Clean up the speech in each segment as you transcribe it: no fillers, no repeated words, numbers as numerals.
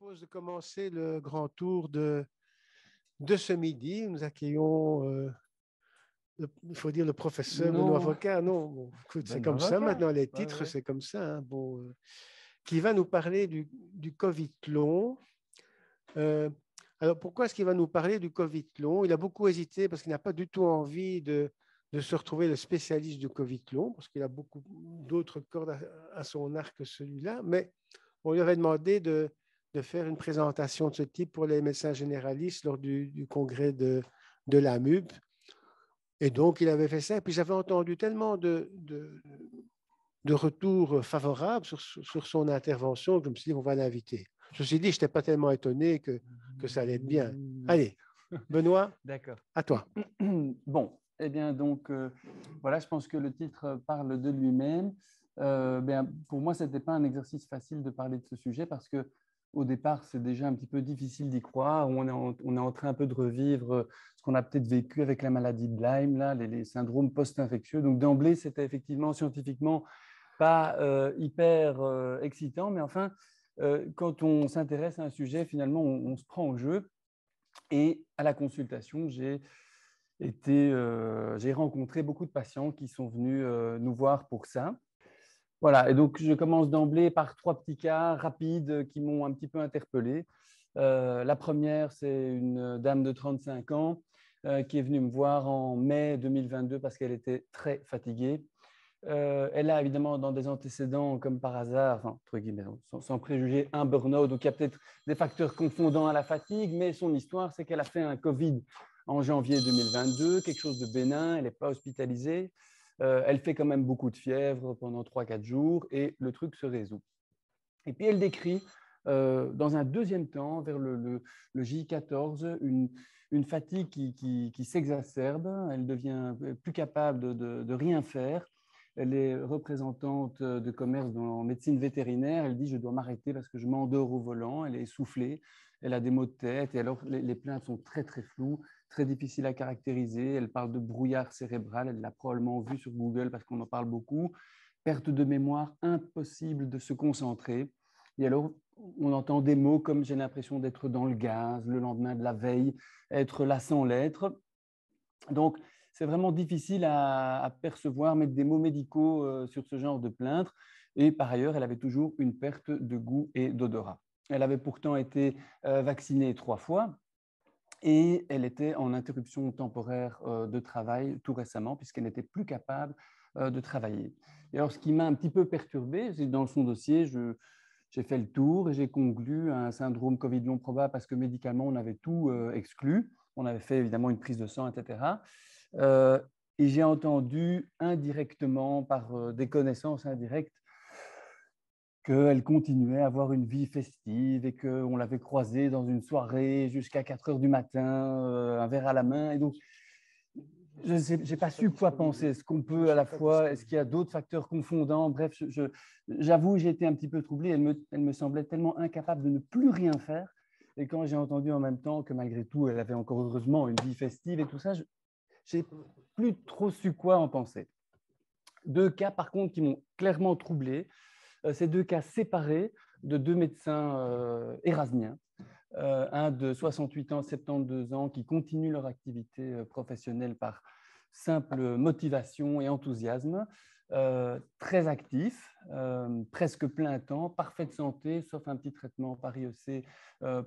propose de commencer le grand tour de ce midi. Nous accueillons, il faut dire le professeur Benoît Non, Avocat. Non, bon, écoute, c'est Benoît comme ça Avocat. maintenant, les Ouais, titres, ouais. c'est comme ça. Hein. Bon, qui va nous parler du Covid long. Euh, alors, pourquoi est-ce qu'il va nous parler du Covid long? Il a beaucoup hésité parce qu'il n'a pas du tout envie de se retrouver le spécialiste du Covid long, parce qu'il a beaucoup d'autres cordes à son arc que celui-là. Mais on lui avait demandé de faire une présentation de ce type pour les médecins généralistes lors du congrès de l'AMUB. Et donc, il avait fait ça. Et puis, j'avais entendu tellement de retours favorables sur son intervention que je me suis dit, on va l'inviter. Je me suis dit, je n'étais pas tellement étonné que ça allait être bien. Allez, Benoît, D'accord. à toi. Bon, eh bien, donc, voilà, je pense que le titre parle de lui-même. Pour moi, ce n'était pas un exercice facile de parler de ce sujet parce que au départ, c'est déjà un petit peu difficile d'y croire. On est en train un peu de revivre ce qu'on a peut-être vécu avec la maladie de Lyme, là, les syndromes post-infectieux. Donc, d'emblée, c'était effectivement scientifiquement pas hyper excitant, mais enfin, quand on s'intéresse à un sujet, finalement, on se prend au jeu. Et à la consultation, j'ai rencontré beaucoup de patients qui sont venus nous voir pour ça. Voilà, et donc je commence d'emblée par trois petits cas rapides qui m'ont un petit peu interpellé. La première, c'est une dame de 35 ans qui est venue me voir en mai 2022 parce qu'elle était très fatiguée. Elle a évidemment dans des antécédents, comme par hasard, enfin, entre guillemets, sans préjuger, un burn-out. Donc il y a peut-être des facteurs confondants à la fatigue, mais son histoire, c'est qu'elle a fait un Covid en janvier 2022, quelque chose de bénin, elle n'est pas hospitalisée. Elle fait quand même beaucoup de fièvre pendant 3-4 jours et le truc se résout. Et puis elle décrit dans un deuxième temps, vers le J14, une fatigue qui s'exacerbe. Elle devient plus capable de rien faire. Elle est représentante de commerce en médecine vétérinaire. Elle dit, je dois m'arrêter parce que je m'endors au volant. Elle est essoufflée. Elle a des maux de tête. Et alors, les plaintes sont très, très floues, très difficiles à caractériser. Elle parle de brouillard cérébral. Elle l'a probablement vu sur Google parce qu'on en parle beaucoup. Perte de mémoire, impossible de se concentrer. Et alors, on entend des mots comme j'ai l'impression d'être dans le gaz, le lendemain de la veille, être là sans l'être. Donc, c'est vraiment difficile à percevoir, mettre des mots médicaux sur ce genre de plainte. Et par ailleurs, elle avait toujours une perte de goût et d'odorat. Elle avait pourtant été vaccinée 3 fois et elle était en interruption temporaire de travail tout récemment puisqu'elle n'était plus capable de travailler. Et alors, ce qui m'a un petit peu perturbé, c'est que dans son dossier, j'ai fait le tour et j'ai conclu un syndrome Covid long probable parce que médicalement, on avait tout exclu. On avait fait évidemment une prise de sang, etc. Et j'ai entendu indirectement, par des connaissances indirectes, qu'elle continuait à avoir une vie festive et qu'on l'avait croisée dans une soirée jusqu'à 4 heures du matin, un verre à la main. Et donc, je n'ai pas su quoi penser. Est-ce qu'on peut à la fois, est-ce qu'il y a d'autres facteurs confondants? Bref, j'avoue, j'ai été un petit peu troublé. Elle me semblait tellement incapable de ne plus rien faire. Et quand j'ai entendu en même temps que malgré tout, elle avait encore heureusement une vie festive et tout ça, je n'ai plus trop su quoi en penser. Deux cas, par contre, qui m'ont clairement troublé. Ces deux cas séparés de deux médecins érasmiens. Un de 68 ans, 72 ans, qui continuent leur activité professionnelle par simple motivation et enthousiasme, très actifs, presque plein temps, parfaite santé, sauf un petit traitement par IEC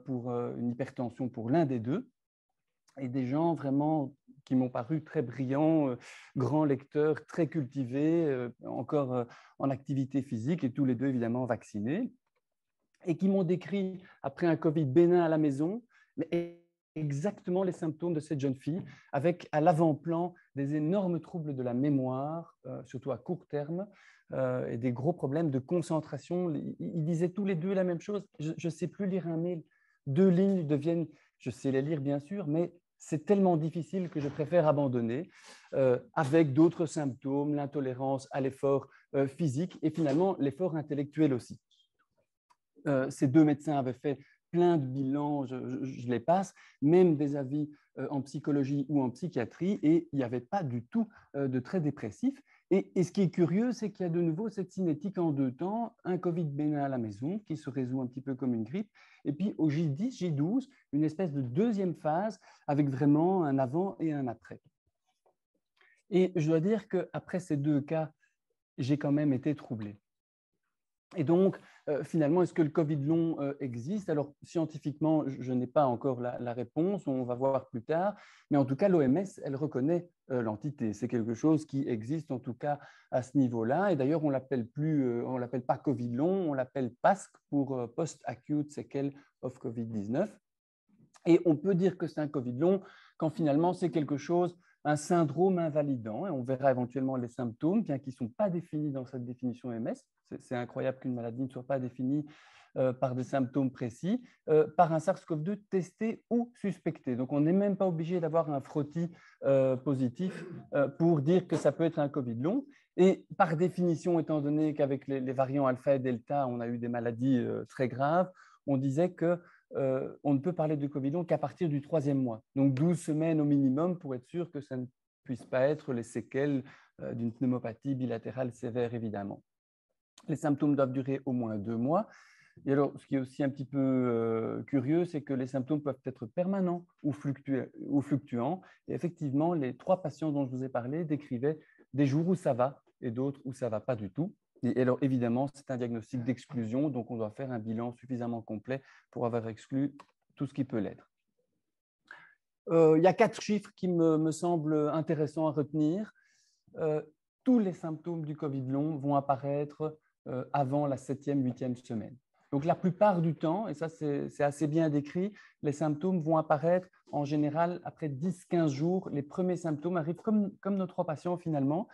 pour une hypertension pour l'un des deux, et des gens vraiment qui m'ont paru très brillants, grands lecteurs, très cultivés, encore en activité physique, et tous les deux évidemment vaccinés, et qui m'ont décrit, après un Covid bénin à la maison, mais exactement les symptômes de cette jeune fille, avec à l'avant-plan des énormes troubles de la mémoire, surtout à court terme, et des gros problèmes de concentration. Ils disaient tous les deux la même chose. Je ne sais plus lire un mail. 2 lignes deviennent, je sais les lire bien sûr, mais c'est tellement difficile que je préfère abandonner, avec d'autres symptômes, l'intolérance à l'effort physique et finalement l'effort intellectuel aussi. Ces deux médecins avaient fait plein de bilans, je les passe, même des avis en psychologie ou en psychiatrie, et il n'y avait pas du tout de trait dépressif. Et ce qui est curieux, c'est qu'il y a de nouveau cette cinétique en deux temps, un Covid bénin à la maison qui se résout un petit peu comme une grippe, et puis au J10, J12, une espèce de deuxième phase avec vraiment un avant et un après. Et je dois dire qu'après ces deux cas, j'ai quand même été troublé. Et donc, finalement, est-ce que le Covid long existe? Alors, scientifiquement, je n'ai pas encore la réponse, on va voir plus tard, mais en tout cas, l'OMS, elle reconnaît l'entité. C'est quelque chose qui existe, en tout cas, à ce niveau-là. Et d'ailleurs, on l'appelle pas Covid long, on l'appelle PASC pour Post-Acute Sequelae of Covid-19. Et on peut dire que c'est un Covid long quand finalement c'est quelque chose, un syndrome invalidant. Et on verra éventuellement les symptômes, bien qu'ils ne sont pas définis dans cette définition OMS. C'est incroyable qu'une maladie ne soit pas définie par des symptômes précis, par un SARS-CoV-2 testé ou suspecté. Donc on n'est même pas obligé d'avoir un frottis positif pour dire que ça peut être un Covid long. Et par définition, étant donné qu'avec les variants alpha et delta, on a eu des maladies très graves, on disait que on ne peut parler de Covid long qu'à partir du 3e mois. Donc 12 semaines au minimum pour être sûr que ça ne puisse pas être les séquelles d'une pneumopathie bilatérale sévère, évidemment. Les symptômes doivent durer au moins 2 mois. Et alors, ce qui est aussi un petit peu curieux, c'est que les symptômes peuvent être permanents ou fluctuants. Et effectivement, les 3 patients dont je vous ai parlé décrivaient des jours où ça va et d'autres où ça ne va pas du tout. Et alors, évidemment, c'est un diagnostic d'exclusion, donc on doit faire un bilan suffisamment complet pour avoir exclu tout ce qui peut l'être. Il y a 4 chiffres qui me semblent intéressants à retenir. Tous les symptômes du Covid long vont apparaître avant la 7e, 8e semaine. Donc, la plupart du temps, et ça c'est assez bien décrit, les symptômes vont apparaître en général après 10-15 jours. Les premiers symptômes arrivent comme nos 3 patients finalement,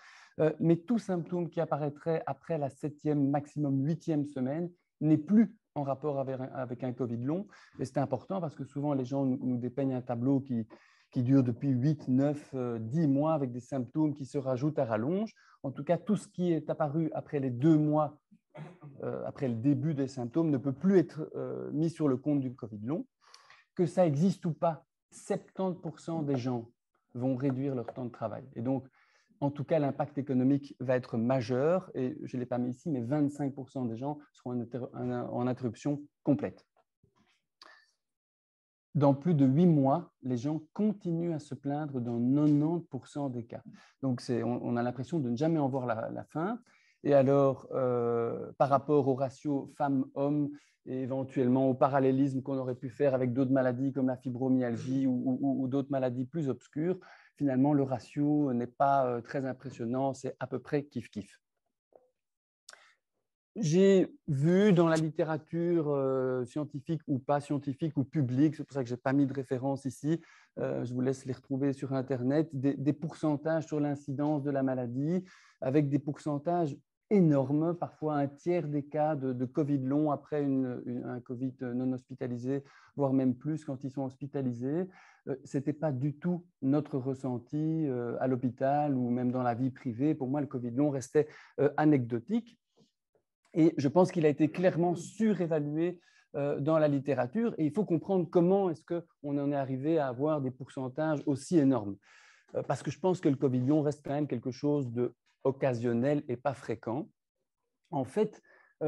mais tout symptôme qui apparaîtrait après la 7e, maximum 8e semaine n'est plus en rapport avec un Covid long. Et c'est important parce que souvent les gens nous dépeignent un tableau qui dure depuis 8, 9, 10 mois avec des symptômes qui se rajoutent à rallonge. En tout cas, tout ce qui est apparu après les 2 mois, après le début des symptômes, ne peut plus être mis sur le compte du Covid long. Que ça existe ou pas, 70% des gens vont réduire leur temps de travail. Et donc, en tout cas, l'impact économique va être majeur. Et je ne l'ai pas mis ici, mais 25% des gens seront en interruption complète. Dans plus de 8 mois, les gens continuent à se plaindre dans 90% des cas. Donc, on a l'impression de ne jamais en voir la fin. Et alors, par rapport au ratio femmes-hommes et éventuellement au parallélisme qu'on aurait pu faire avec d'autres maladies comme la fibromyalgie ou d'autres maladies plus obscures, finalement, le ratio n'est pas très impressionnant, c'est à peu près kiff-kiff. J'ai vu dans la littérature scientifique ou pas scientifique ou publique, c'est pour ça que je n'ai pas mis de référence ici, je vous laisse les retrouver sur Internet, des pourcentages sur l'incidence de la maladie, avec des pourcentages énormes, parfois un tiers des cas de Covid long après un Covid non hospitalisé, voire même plus quand ils sont hospitalisés. Ce n'était pas du tout notre ressenti à l'hôpital ou même dans la vie privée. Pour moi, le Covid long restait anecdotique. Et je pense qu'il a été clairement surévalué dans la littérature. Et il faut comprendre comment est-ce qu'on en est arrivé à avoir des pourcentages aussi énormes. Parce que je pense que le Covid long reste quand même quelque chose d'occasionnel et pas fréquent. En fait,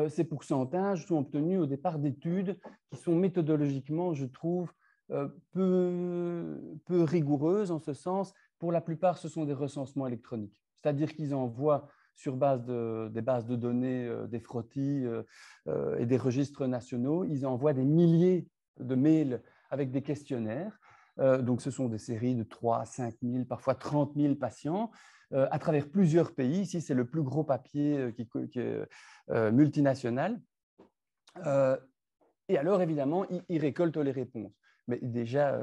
ces pourcentages sont obtenus au départ d'études qui sont méthodologiquement, je trouve, peu rigoureuses en ce sens. Pour la plupart, ce sont des recensements électroniques. C'est-à-dire qu'ils envoient sur base des bases de données, des frottis et des registres nationaux, ils envoient des milliers de mails avec des questionnaires. Donc, ce sont des séries de 3 à 5 000, parfois 30 000 patients à travers plusieurs pays. Ici, c'est le plus gros papier qui est multinational. Et alors, évidemment, ils récoltent les réponses. Mais déjà,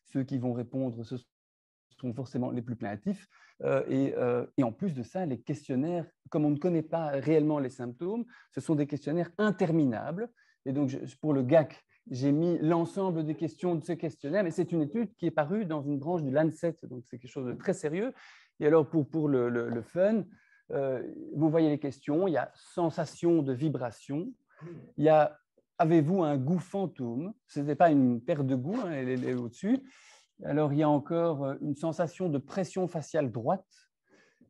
ceux qui vont répondre, ce sont forcément les plus plaintifs. Et en plus de ça, les questionnaires, comme on ne connaît pas réellement les symptômes, ce sont des questionnaires interminables. Et donc, pour le GAC, j'ai mis l'ensemble des questions de ce questionnaire, mais c'est une étude qui est parue dans une branche du Lancet, donc c'est quelque chose de très sérieux. Et alors, pour le fun, vous voyez les questions, il y a sensation de vibration, il y a avez-vous un goût fantôme, ce n'était pas une paire de goûts, hein, elle est au-dessus. Alors, il y a encore une sensation de pression faciale droite,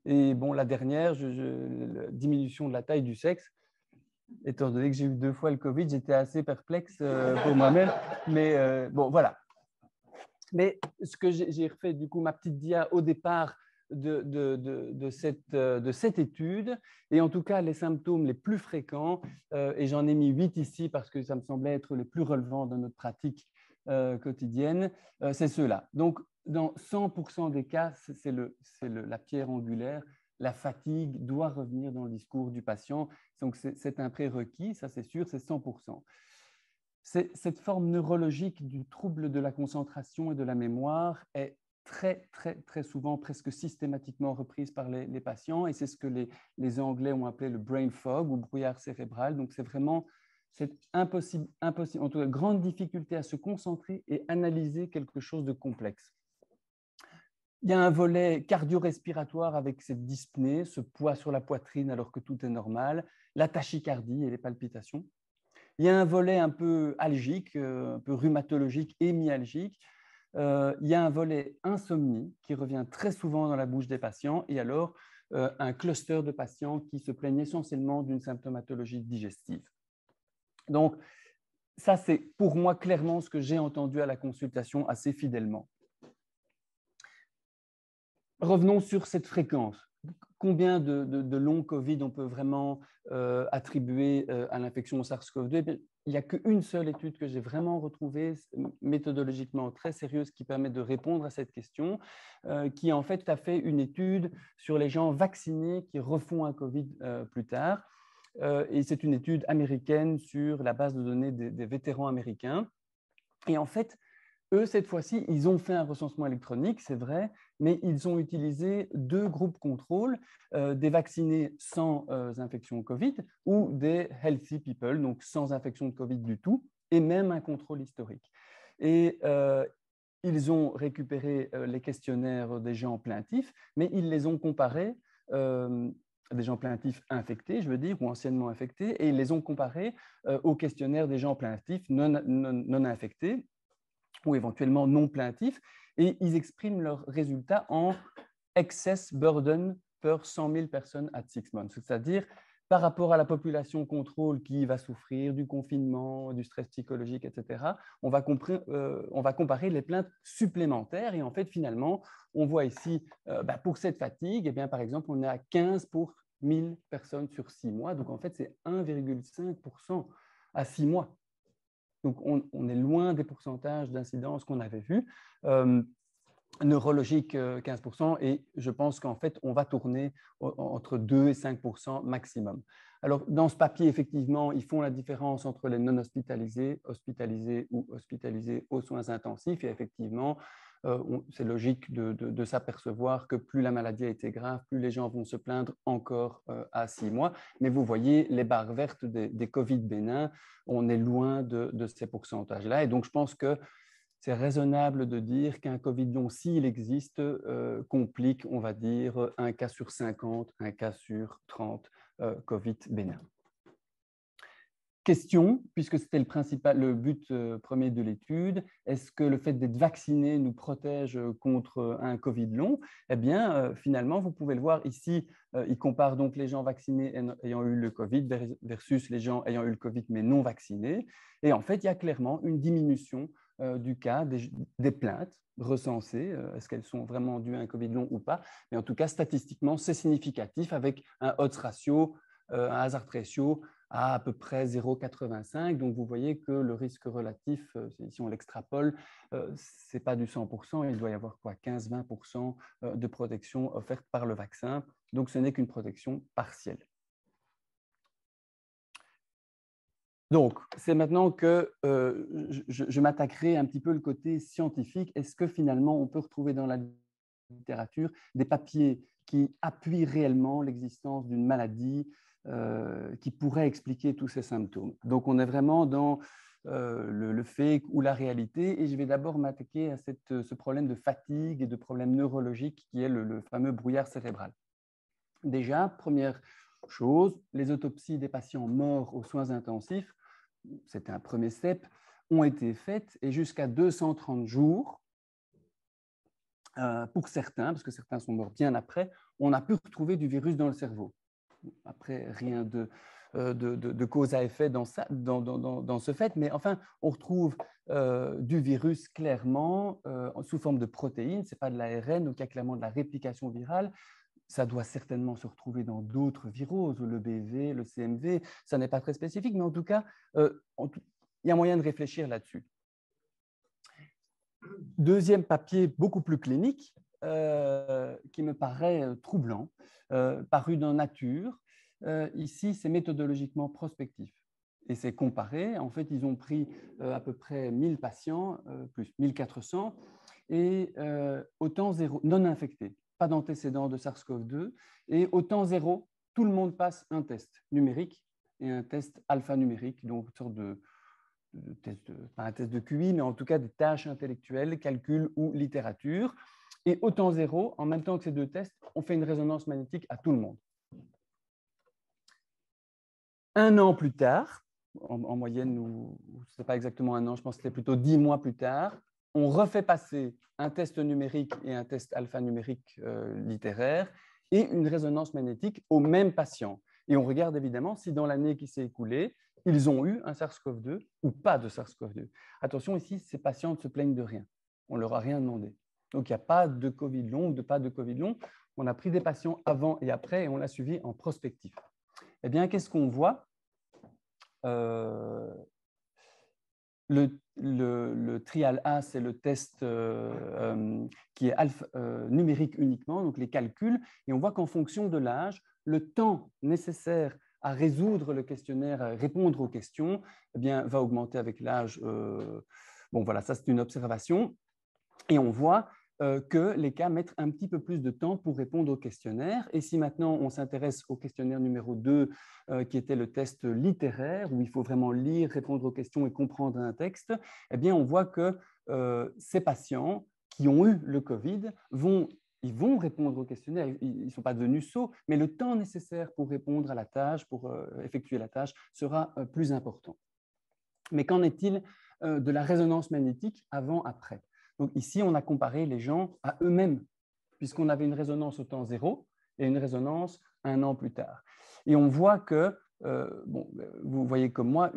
Et bon, la dernière, la diminution de la taille du sexe, étant donné que j'ai eu 2 fois le Covid, j'étais assez perplexe pour moi-même. Mais bon, voilà. Mais ce que j'ai refait, du coup, ma petite dia au départ de cette étude, et en tout cas, les symptômes les plus fréquents, et j'en ai mis 8 ici parce que ça me semblait être les plus relevants de notre pratique quotidienne, c'est ceux-là. Donc, dans 100% des cas, c'est la pierre angulaire. La fatigue doit revenir dans le discours du patient. Donc, c'est un prérequis, ça c'est sûr, c'est 100%. Cette forme neurologique du trouble de la concentration et de la mémoire est très, très, très souvent, presque systématiquement reprise par les patients, et c'est ce que les Anglais ont appelé le brain fog ou brouillard cérébral. Donc, c'est vraiment cette impossible, en tout cas, grande difficulté à se concentrer et analyser quelque chose de complexe. Il y a un volet cardio-respiratoire avec cette dyspnée, ce poids sur la poitrine alors que tout est normal, la tachycardie et les palpitations. Il y a un volet un peu algique, un peu rhumatologique et myalgique. Il y a un volet insomnie qui revient très souvent dans la bouche des patients, et alors un cluster de patients qui se plaignent essentiellement d'une symptomatologie digestive. Donc, ça, c'est pour moi clairement ce que j'ai entendu à la consultation assez fidèlement. Revenons sur cette fréquence. Combien de longs Covid on peut vraiment attribuer à l'infection au SARS-CoV-2? Il n'y a qu'une seule étude que j'ai vraiment retrouvée méthodologiquement très sérieuse qui permet de répondre à cette question, qui en fait a fait une étude sur les gens vaccinés qui refont un Covid plus tard. Et c'est une étude américaine sur la base de données des vétérans américains. Et en fait, eux, cette fois-ci, ils ont fait un recensement électronique, c'est vrai, mais ils ont utilisé 2 groupes contrôles, des vaccinés sans infection Covid ou des healthy people, donc sans infection de Covid du tout, et même un contrôle historique. Et ils ont récupéré les questionnaires des gens plaintifs, mais ils les ont comparés, des gens plaintifs infectés, je veux dire, ou anciennement infectés, et ils les ont comparés aux questionnaires des gens plaintifs non infectés, ou éventuellement non plaintifs, et ils expriment leurs résultats en excess burden per 100 000 personnes at 6 months, c'est-à-dire par rapport à la population contrôle qui va souffrir du confinement, du stress psychologique, etc., on va comparer les plaintes supplémentaires, et en fait, finalement, on voit ici, pour cette fatigue, eh bien, par exemple, on est à 15 pour 1000 personnes sur 6 mois, donc en fait, c'est 1,5% à 6 mois. Donc, on est loin des pourcentages d'incidence qu'on avait vus. Neurologique, 15%, et je pense qu'en fait, on va tourner entre 2 et 5% maximum. Alors, dans ce papier, effectivement, ils font la différence entre les non hospitalisés, hospitalisés ou hospitalisés aux soins intensifs, et effectivement, c'est logique de s'apercevoir que plus la maladie a été grave, plus les gens vont se plaindre encore à 6 mois. Mais vous voyez, les barres vertes des Covid bénins, on est loin de ces pourcentages-là. Et donc, je pense que c'est raisonnable de dire qu'un Covid long, s'il existe, complique, on va dire, un cas sur 50, un cas sur 30 Covid bénin. Question, puisque c'était le but premier de l'étude, est-ce que le fait d'être vacciné nous protège contre un Covid long? Eh bien, finalement, vous pouvez le voir ici, il compare donc les gens vaccinés ayant eu le Covid versus les gens ayant eu le Covid mais non vaccinés. Et en fait, il y a clairement une diminution du cas des plaintes recensées. Est-ce qu'elles sont vraiment dues à un Covid long ou pas? Mais en tout cas, statistiquement, c'est significatif avec un odds ratio, un hazard ratio à peu près 0,85. Donc, vous voyez que le risque relatif, si on l'extrapole, ce n'est pas du 100%. Il doit y avoir 15-20% de protection offerte par le vaccin. Donc, ce n'est qu'une protection partielle. Donc, c'est maintenant que je m'attaquerai un petit peu le côté scientifique. Est-ce que finalement, on peut retrouver dans la littérature des papiers qui appuient réellement l'existence d'une maladie qui pourrait expliquer tous ces symptômes? Donc, on est vraiment dans le fake ou la réalité, et je vais d'abord m'attaquer à ce problème de fatigue et de problème neurologique qui est le fameux brouillard cérébral. Déjà, première chose, les autopsies des patients morts aux soins intensifs, c'était un premier step, ont été faites, et jusqu'à 230 jours, pour certains, parce que certains sont morts bien après, on a pu retrouver du virus dans le cerveau. Après, rien de cause à effet dans ce fait, mais enfin, on retrouve du virus clairement sous forme de protéines, ce n'est pas de l'ARN, donc il y a clairement de la réplication virale. Ça doit certainement se retrouver dans d'autres viroses, le BV, le CMV, ça n'est pas très spécifique, mais en tout cas, il y a moyen de réfléchir là-dessus. Deuxième papier, beaucoup plus clinique, qui me paraît troublant, paru dans Nature. Ici, c'est méthodologiquement prospectif. Et c'est comparé. En fait, ils ont pris à peu près 1000 patients, plus 1400, et au temps zéro, non infectés, pas d'antécédents de SARS-CoV-2, et au temps zéro, tout le monde passe un test numérique et un test alphanumérique, donc une sorte de pas un test de QI, mais en tout cas des tâches intellectuelles, calcul ou littérature. Et au temps zéro, en même temps que ces deux tests, on fait une résonance magnétique à tout le monde. Un an plus tard, en moyenne, ce n'est pas exactement un an, je pense que c'était plutôt 10 mois plus tard, on refait passer un test numérique et un test alphanumérique littéraire et une résonance magnétique aux mêmes patients. Et on regarde évidemment si dans l'année qui s'est écoulée, ils ont eu un SARS-CoV-2 ou pas de SARS-CoV-2. Attention, ici, ces patients ne se plaignent de rien. On ne leur a rien demandé. Donc, il n'y a pas de Covid long ou pas de Covid long. On a pris des patients avant et après et on l'a suivi en prospectif. Eh bien, qu'est-ce qu'on voit? Le trial A, c'est le test qui est numérique uniquement, donc les calculs. Et on voit qu'en fonction de l'âge, le temps nécessaire à résoudre le questionnaire, à répondre aux questions, eh bien, va augmenter avec l'âge. Bon, voilà, ça c'est une observation. Et on voit que les cas mettent un petit peu plus de temps pour répondre au questionnaire. Et si maintenant on s'intéresse au questionnaire numéro 2, qui était le test littéraire, où il faut vraiment lire, répondre aux questions et comprendre un texte, eh bien on voit que ces patients qui ont eu le Covid ils vont répondre au questionnaire, ils ne sont pas devenus sots, mais le temps nécessaire pour répondre à la tâche, pour effectuer la tâche, sera plus important. Mais qu'en est-il de la résonance magnétique avant-après? Donc ici, on a comparé les gens à eux-mêmes, puisqu'on avait une résonance au temps zéro et une résonance un an plus tard. Et on voit que, vous voyez comme moi,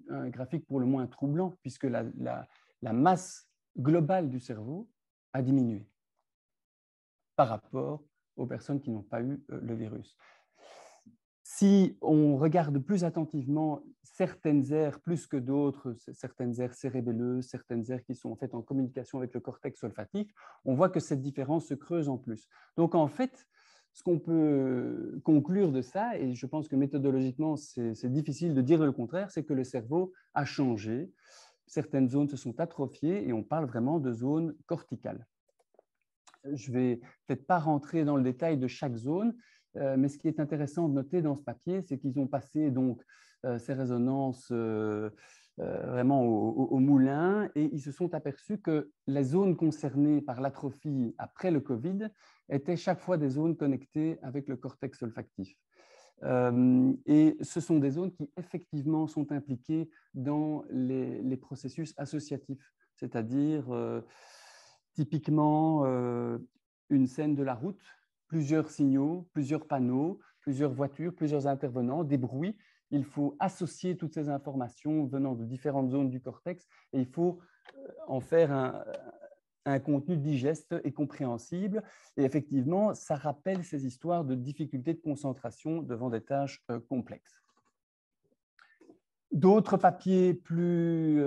un graphique pour le moins troublant, puisque la masse globale du cerveau a diminué par rapport aux personnes qui n'ont pas eu le virus. Si on regarde plus attentivement certaines aires plus que d'autres, certaines aires cérébelleuses, certaines aires qui sont en fait en communication avec le cortex olfactif, on voit que cette différence se creuse en plus. Donc en fait, ce qu'on peut conclure de ça, et je pense que méthodologiquement c'est difficile de dire le contraire, c'est que le cerveau a changé. Certaines zones se sont atrophiées et on parle vraiment de zones corticales. Je ne vais peut-être pas rentrer dans le détail de chaque zone, mais ce qui est intéressant de noter dans ce papier, c'est qu'ils ont passé donc, ces résonances vraiment au moulin et ils se sont aperçus que les zones concernées par l'atrophie après le Covid étaient chaque fois des zones connectées avec le cortex olfactif. Et ce sont des zones qui effectivement sont impliquées dans les processus associatifs, c'est-à-dire typiquement, une scène de la route, plusieurs signaux, plusieurs panneaux, plusieurs voitures, plusieurs intervenants, des bruits. Il faut associer toutes ces informations venant de différentes zones du cortex et il faut en faire un contenu digeste et compréhensible. Et effectivement, ça rappelle ces histoires de difficultés de concentration devant des tâches complexes. D'autres papiers plus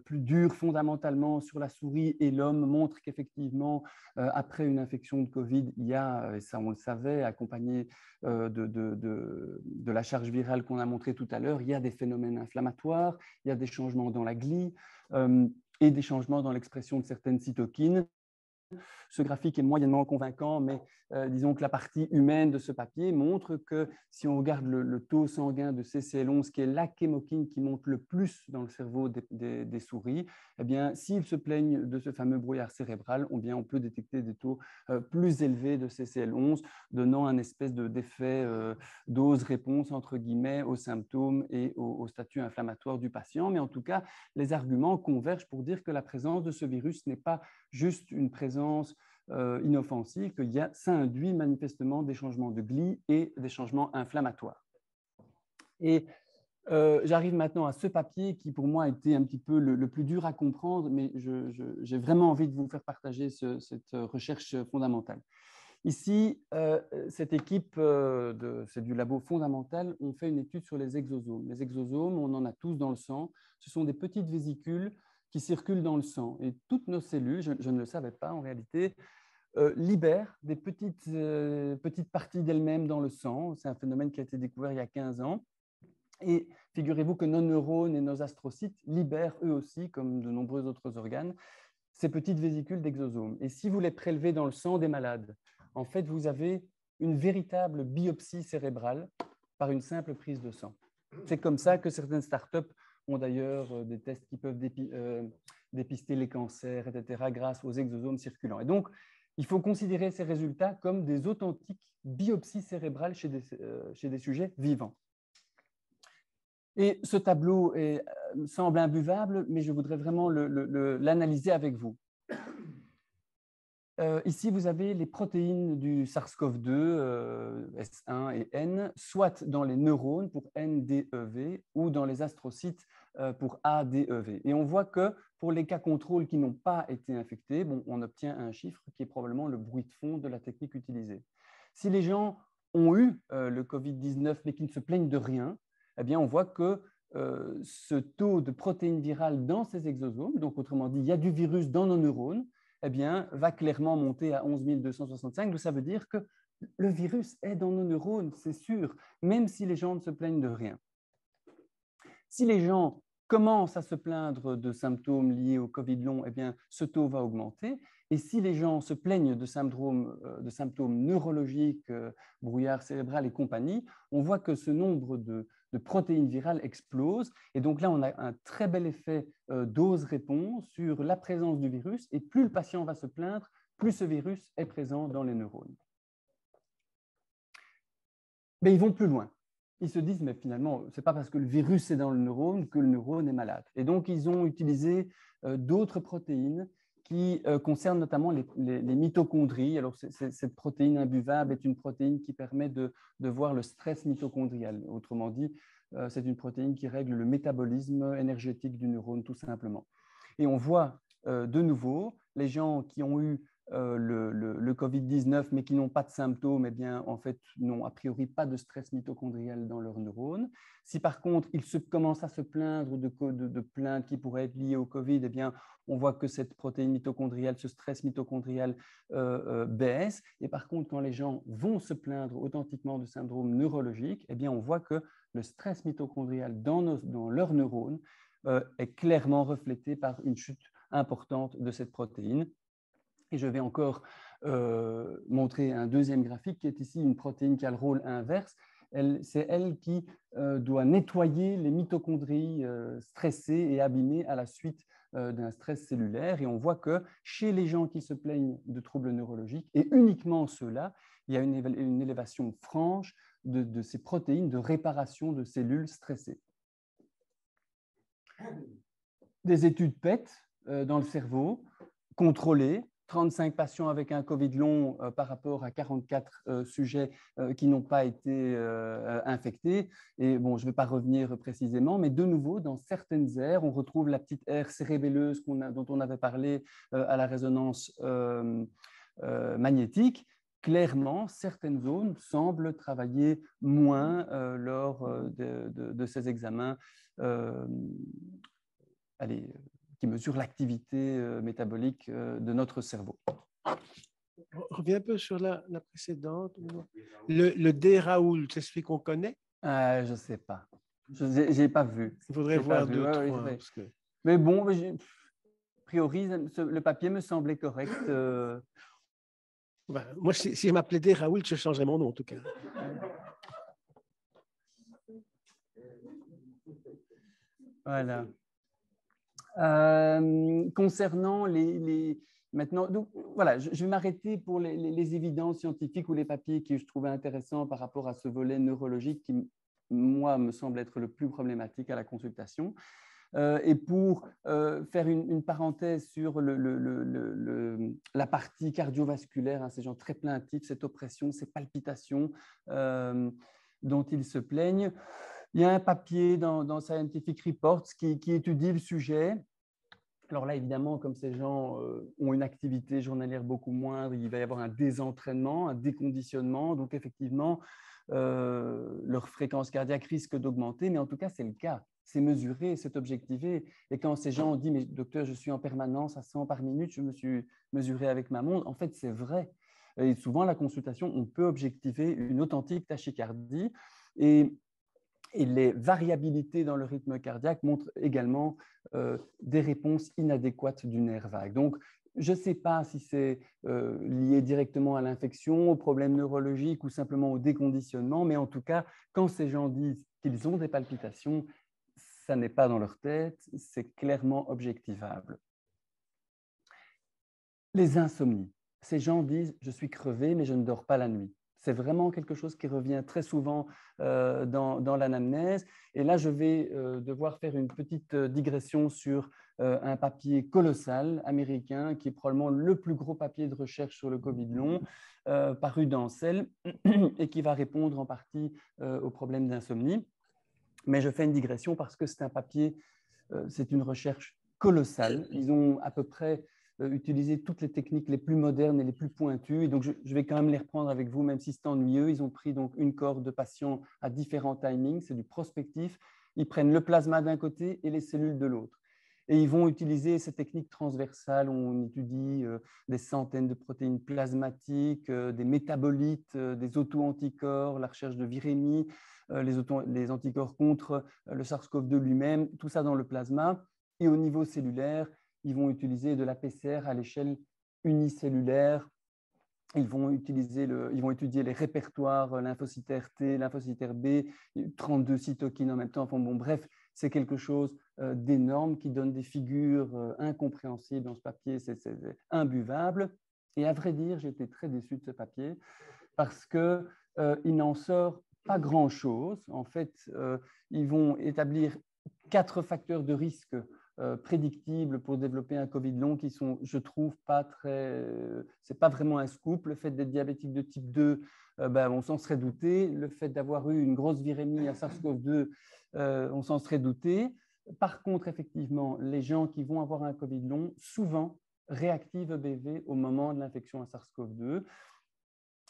durs fondamentalement sur la souris et l'homme montrent qu'effectivement, après une infection de Covid, il y a, et ça on le savait, accompagné de la charge virale qu'on a montré tout à l'heure, il y a des phénomènes inflammatoires, il y a des changements dans la glie et des changements dans l'expression de certaines cytokines. Ce graphique est moyennement convaincant, mais disons que la partie humaine de ce papier montre que si on regarde le taux sanguin de CCL11, qui est la chémokine qui monte le plus dans le cerveau des souris, eh bien, s'ils se plaignent de ce fameux brouillard cérébral, eh bien, on peut détecter des taux plus élevés de CCL11, donnant un espèce d'effet dose-réponse, entre guillemets, aux symptômes et au statut inflammatoire du patient. Mais en tout cas, les arguments convergent pour dire que la présence de ce virus n'est pas juste une présence inoffensifs, que ça induit manifestement des changements de glie et des changements inflammatoires. Et j'arrive maintenant à ce papier qui, pour moi, a été un petit peu le plus dur à comprendre, mais j'ai vraiment envie de vous faire partager cette recherche fondamentale. Ici, cette équipe, c'est du labo fondamental, on fait une étude sur les exosomes. Les exosomes, on en a tous dans le sang. Ce sont des petites vésicules qui circulent dans le sang. Et toutes nos cellules, je ne le savais pas en réalité, libèrent des petites parties d'elles-mêmes dans le sang. C'est un phénomène qui a été découvert il y a 15 ans. Et figurez-vous que nos neurones et nos astrocytes libèrent eux aussi, comme de nombreux autres organes, ces petites vésicules d'exosomes. Et si vous les prélevez dans le sang des malades, en fait, vous avez une véritable biopsie cérébrale par une simple prise de sang. C'est comme ça que certaines startups ont d'ailleurs des tests qui peuvent dépister les cancers, etc., grâce aux exosomes circulants. Et donc, il faut considérer ces résultats comme des authentiques biopsies cérébrales chez des sujets vivants. Et ce tableau semble imbuvable, mais je voudrais vraiment l'analyser avec vous. Ici, vous avez les protéines du SARS-CoV-2, S1 et N, soit dans les neurones pour NDEV ou dans les astrocytes pour ADEV. Et on voit que pour les cas contrôles qui n'ont pas été infectés, on obtient un chiffre qui est probablement le bruit de fond de la technique utilisée. Si les gens ont eu le COVID-19 mais qui ne se plaignent de rien, eh bien, on voit que ce taux de protéines virales dans ces exosomes, donc autrement dit, il y a du virus dans nos neurones, eh bien, va clairement monter à 11 265. Donc, ça veut dire que le virus est dans nos neurones, c'est sûr, même si les gens ne se plaignent de rien. Si les gens commencent à se plaindre de symptômes liés au Covid long, eh bien, ce taux va augmenter. Et si les gens se plaignent de symptômes neurologiques, brouillard cérébral et compagnie, on voit que ce nombre de protéines virales explose. Et donc là, on a un très bel effet dose-réponse sur la présence du virus. Et plus le patient va se plaindre, plus ce virus est présent dans les neurones. Mais ils vont plus loin. Ils se disent, mais finalement, ce n'est pas parce que le virus est dans le neurone que le neurone est malade. Et donc, ils ont utilisé d'autres protéines qui concernent notamment les mitochondries. Alors, cette protéine imbuvable est une protéine qui permet de voir le stress mitochondrial. Autrement dit, c'est une protéine qui règle le métabolisme énergétique du neurone, tout simplement. Et on voit de nouveau les gens qui ont eu le Covid-19, mais qui n'ont pas de symptômes, eh bien, en fait, n'ont a priori pas de stress mitochondrial dans leurs neurones. Si par contre, ils commencent à se plaindre de plaintes qui pourraient être liées au Covid, eh bien, on voit que cette protéine mitochondriale, ce stress mitochondrial baisse. Et par contre, quand les gens vont se plaindre authentiquement de syndrome neurologique, eh bien, on voit que le stress mitochondrial dans leurs neurones est clairement reflété par une chute importante de cette protéine. Et je vais encore montrer un deuxième graphique qui est ici une protéine qui a le rôle inverse. C'est elle qui doit nettoyer les mitochondries stressées et abîmées à la suite d'un stress cellulaire. Et on voit que chez les gens qui se plaignent de troubles neurologiques, et uniquement ceux-là, il y a une élévation franche de ces protéines de réparation de cellules stressées. Des études PET dans le cerveau contrôlées, 35 patients avec un Covid long par rapport à 44 sujets qui n'ont pas été infectés. Et bon, je ne vais pas revenir précisément, mais de nouveau, dans certaines aires, on retrouve la petite aire cérébelleuse dont on avait parlé à la résonance magnétique. Clairement, certaines zones semblent travailler moins lors de ces examens qui mesure l'activité métabolique de notre cerveau. On revient un peu sur la précédente. Le D-Raoul, c'est celui qu'on connaît? Je ne sais pas. Je n'ai pas vu. Il faudrait voir deux, trois. Oui, parce que... Mais bon, a priori, le papier me semblait correct. Moi, si je m'appelais D-Raoul, je changerais mon nom en tout cas. Voilà. Concernant maintenant, donc, voilà, je vais m'arrêter pour les évidences scientifiques ou les papiers que je trouvais intéressants par rapport à ce volet neurologique qui, moi, me semble être le plus problématique à la consultation. Et pour faire une parenthèse sur la partie cardiovasculaire, hein, ces gens très plaintifs, cette oppression, ces palpitations dont ils se plaignent, il y a un papier dans Scientific Reports qui étudie le sujet. Alors là, évidemment, comme ces gens ont une activité journalière beaucoup moindre, il va y avoir un désentraînement, un déconditionnement. Donc, effectivement, leur fréquence cardiaque risque d'augmenter, mais en tout cas, c'est le cas. C'est mesuré, c'est objectivé. Et quand ces gens ont dit, mais docteur, je suis en permanence à 100 par minute, je me suis mesuré avec ma montre, en fait, c'est vrai. Et souvent, la consultation, on peut objectiver une authentique tachycardie. Et les variabilités dans le rythme cardiaque montrent également des réponses inadéquates du nerf vague. Donc, je ne sais pas si c'est lié directement à l'infection, aux problèmes neurologiques ou simplement au déconditionnement, mais en tout cas, quand ces gens disent qu'ils ont des palpitations, ça n'est pas dans leur tête, c'est clairement objectivable. Les insomnies. Ces gens disent « je suis crevé, mais je ne dors pas la nuit ». C'est vraiment quelque chose qui revient très souvent dans l'anamnèse. Et là, je vais devoir faire une petite digression sur un papier colossal américain qui est probablement le plus gros papier de recherche sur le Covid long, paru dans Cell et qui va répondre en partie aux problèmes d'insomnie. Mais je fais une digression parce que c'est un papier, c'est une recherche colossale. Ils ont à peu près utiliser toutes les techniques les plus modernes et les plus pointues. Et donc, je vais quand même les reprendre avec vous, même si c'est ennuyeux. Ils ont pris donc une cohorte de patients à différents timings, c'est du prospectif. Ils prennent le plasma d'un côté et les cellules de l'autre. Et ils vont utiliser ces techniques transversales. On étudie des centaines de protéines plasmatiques, des métabolites, des auto-anticorps, la recherche de virémie, les anticorps contre le SARS-CoV-2 lui-même, tout ça dans le plasma. Et au niveau cellulaire, ils vont utiliser de la PCR à l'échelle unicellulaire. Ils vont étudier les répertoires lymphocytaires T, lymphocytaires B, 32 cytokines en même temps. Enfin, bon, bref, c'est quelque chose d'énorme qui donne des figures incompréhensibles dans ce papier. C'est imbuvable. Et à vrai dire, j'étais très déçu de ce papier parce qu'il n'en sort pas grand-chose. En fait, ils vont établir 4 facteurs de risque prédictibles pour développer un Covid long qui sont, je trouve, pas très... c'est pas vraiment un scoop. Le fait d'être diabétique de type 2, on s'en serait douté. Le fait d'avoir eu une grosse virémie à SARS-CoV-2, on s'en serait douté. Par contre, effectivement, les gens qui vont avoir un Covid long, souvent, réactivent EBV au moment de l'infection à SARS-CoV-2.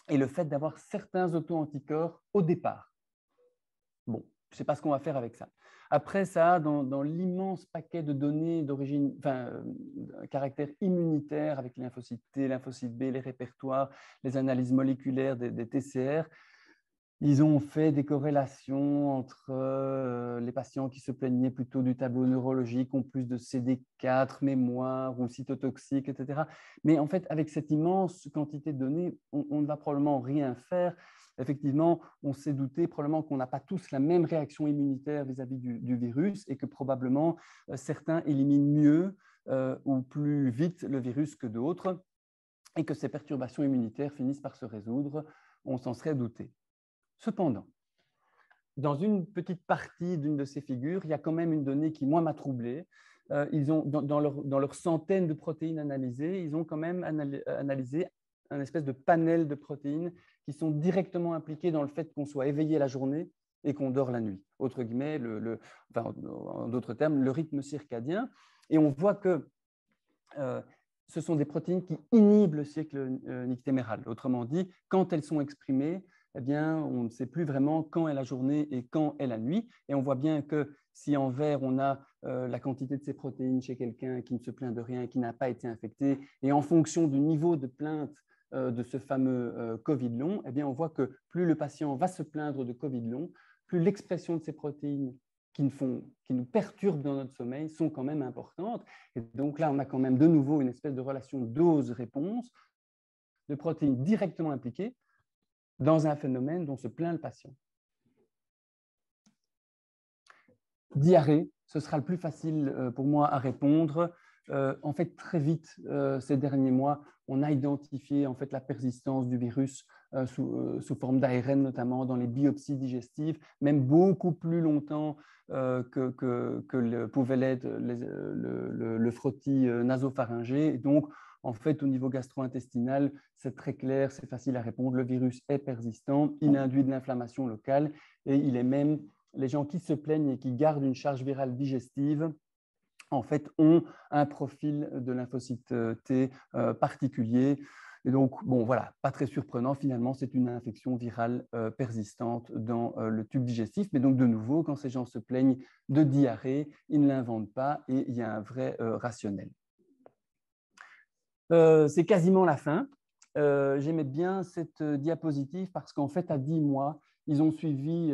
Et le fait d'avoir certains auto-anticorps au départ. Bon, je ne sais pas ce qu'on va faire avec ça. Après ça, dans l'immense paquet de données d'origine, caractère immunitaire avec les lymphocytes T, lymphocytes B, les répertoires, les analyses moléculaires des TCR, ils ont fait des corrélations entre les patients qui se plaignaient plutôt du tableau neurologique, ont plus de CD4, mémoire ou cytotoxiques, etc. Mais en fait, avec cette immense quantité de données, on ne va probablement rien faire. Effectivement, on s'est douté probablement qu'on n'a pas tous la même réaction immunitaire vis-à-vis du virus et que probablement certains éliminent mieux ou plus vite le virus que d'autres et que ces perturbations immunitaires finissent par se résoudre. On s'en serait douté. Cependant, dans une petite partie d'une de ces figures, il y a quand même une donnée qui, moi, m'a troublé. Ils ont, dans leurs centaines de protéines analysées, ils ont quand même analysé un espèce de panel de protéines qui sont directement impliquées dans le fait qu'on soit éveillé la journée et qu'on dort la nuit. Autre guillemets, en d'autres termes, le rythme circadien. Et on voit que ce sont des protéines qui inhibent le cycle nictéméral. Autrement dit, quand elles sont exprimées, eh bien, on ne sait plus vraiment quand est la journée et quand est la nuit. Et on voit bien que si en vert, on a la quantité de ces protéines chez quelqu'un qui ne se plaint de rien et qui n'a pas été infecté, et en fonction du niveau de plainte de ce fameux Covid long, eh bien, on voit que plus le patient va se plaindre de Covid long, plus l'expression de ces protéines qui nous perturbent dans notre sommeil sont quand même importantes. Et donc là, on a quand même de nouveau une espèce de relation dose-réponse de protéines directement impliquées dans un phénomène dont se plaint le patient. Diarrhée, ce sera le plus facile pour moi à répondre. En fait, très vite, ces derniers mois, on a identifié en fait, la persistance du virus sous forme d'ARN, notamment dans les biopsies digestives, même beaucoup plus longtemps que pouvait l'être le frottis nasopharyngé. Et donc, en fait, au niveau gastro-intestinal, c'est très clair, c'est facile à répondre. Le virus est persistant, il induit de l'inflammation locale et il est même, les gens qui se plaignent et qui gardent une charge virale digestive, en fait, ont un profil de lymphocyte T particulier. Et donc, bon, voilà, pas très surprenant, finalement, c'est une infection virale persistante dans le tube digestif. Mais donc, de nouveau, quand ces gens se plaignent de diarrhée, ils ne l'inventent pas et il y a un vrai rationnel. C'est quasiment la fin. J'aimais bien cette diapositive parce qu'en fait, à 10 mois, ils ont suivi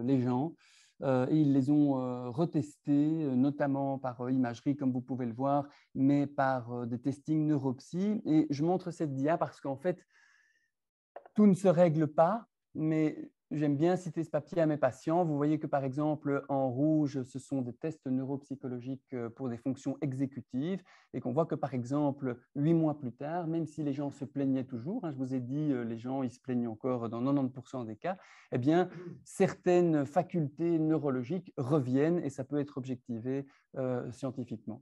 les gens et ils les ont retestés, notamment par imagerie, comme vous pouvez le voir, mais par des testings neuropsy. Et je montre cette dia parce qu'en fait, tout ne se règle pas, mais j'aime bien citer ce papier à mes patients. Vous voyez que, par exemple, en rouge, ce sont des tests neuropsychologiques pour des fonctions exécutives et qu'on voit que, par exemple, 8 mois plus tard, même si les gens se plaignaient toujours, je vous ai dit, les gens, ils se plaignent encore dans 90% des cas, eh bien, certaines facultés neurologiques reviennent et ça peut être objectivé scientifiquement.